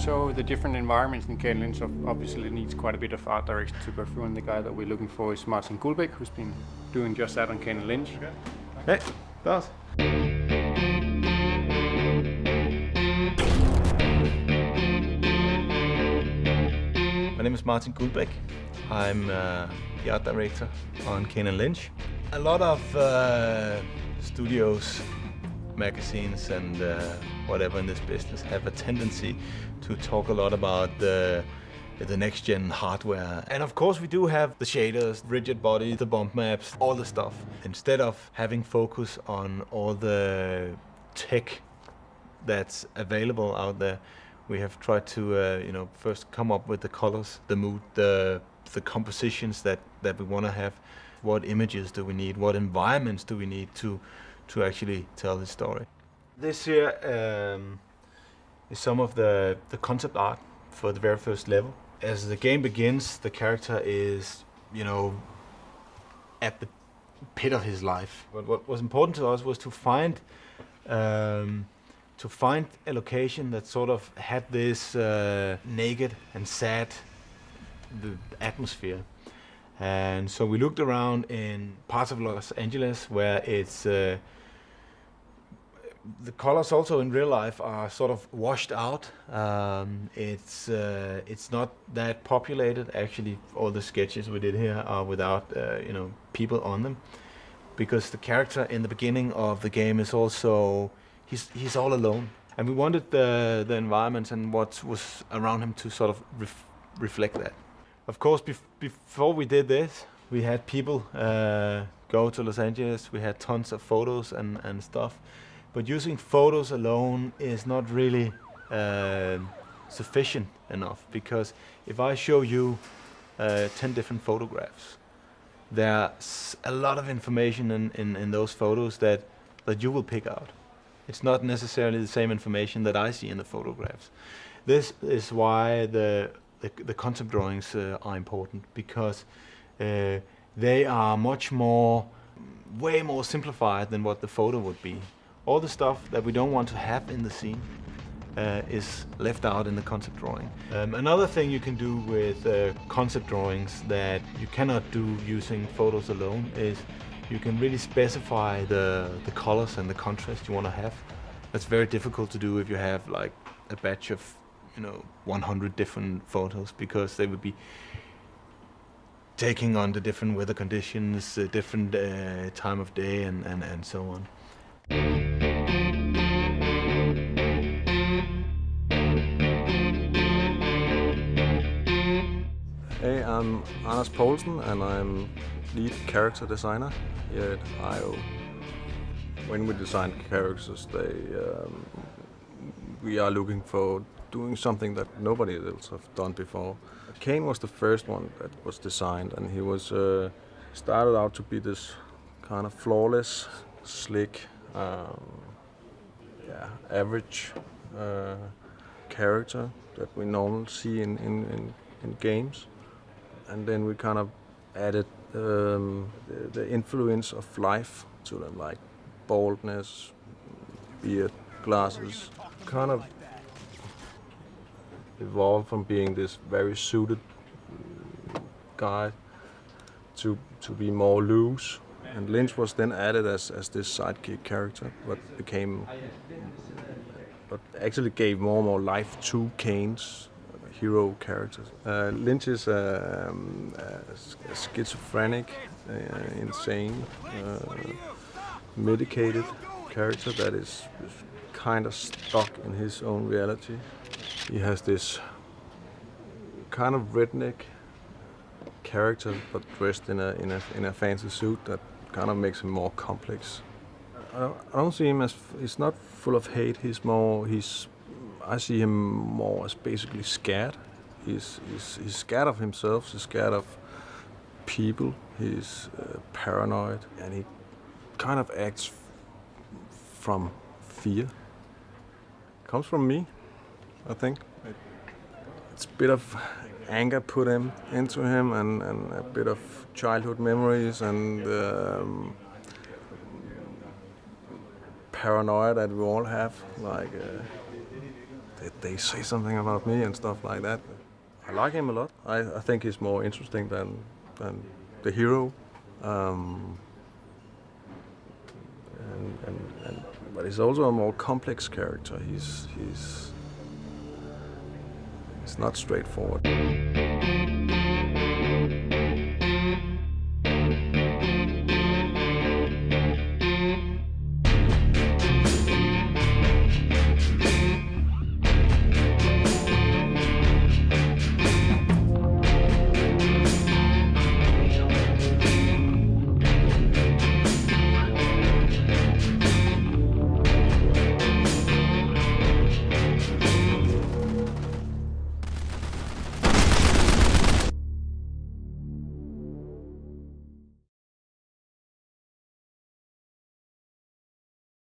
So the different environments in Kane Lynch obviously needs quite a bit of art direction to go through, and the guy that we're looking for is Martin Guldbæk, who's been doing just that on Kane Lynch. Hey, Lars. My name is Martin Guldbæk. I'm the art director on Kane Lynch. A lot of studios, magazines and whatever in this business have a tendency to talk a lot about the next-gen hardware. And of course we do have the shaders, rigid body, the bump maps, all the stuff. Instead of having focus on all the tech that's available out there, we have tried to first come up with the colors, the mood, the compositions that we want to have. What images do we need? What environments do we need to actually tell the story? This here is some of the concept art for the very first level. As the game begins, the character is, at the pit of his life. But what was important to us was to find a location that sort of had this naked and sad atmosphere. And so we looked around in parts of Los Angeles where it's the colors also in real life are sort of washed out. It's not that populated. Actually, all the sketches we did here are without people on them, because the character in the beginning of the game is also he's all alone, and we wanted the environment and what was around him to sort of reflect that. Of course, before we did this, we had people go to Los Angeles. We had tons of photos and stuff. But using photos alone is not really sufficient enough, because if I show you 10 different photographs, there's a lot of information in those photos that you will pick out. It's not necessarily the same information that I see in the photographs. This is why the concept drawings are important, because they are way more simplified than what the photo would be. All the stuff that we don't want to have in the scene is left out in the concept drawing. Another thing you can do with concept drawings that you cannot do using photos alone is you can really specify the colors and the contrast you want to have. That's very difficult to do if you have like a batch of 100 different photos, because they would be taking on the different weather conditions, different time of day and so on. Hey, I'm Anders Poulsen and I'm lead character designer here at IO. When we design characters, we are looking for doing something that nobody else have done before. Kane was the first one that was designed, and he was started out to be this kind of flawless, slick, average character that we normally see in games. And then we kind of added the influence of life to them, like baldness, beard, glasses. Kind of evolved from being this very suited guy to be more loose. And Lynch was then added as this sidekick character, but actually gave more and more life to Kane's hero characters. Lynch is a schizophrenic, insane, medicated character that is kind of stuck in his own reality. He has this kind of redneck character, but dressed in a fancy suit that kind of makes him more complex. I don't see him as, he's not full of hate. I see him more as basically scared. He's scared of himself. He's scared of people. He's paranoid, and he kind of acts from fear. Comes from me, I think. It's a bit of anger put into him, and a bit of childhood memories, and paranoia that we all have. Like they say something about me and stuff like that. I like him a lot. I think he's more interesting than the hero. But he's also a more complex character. He's not straightforward.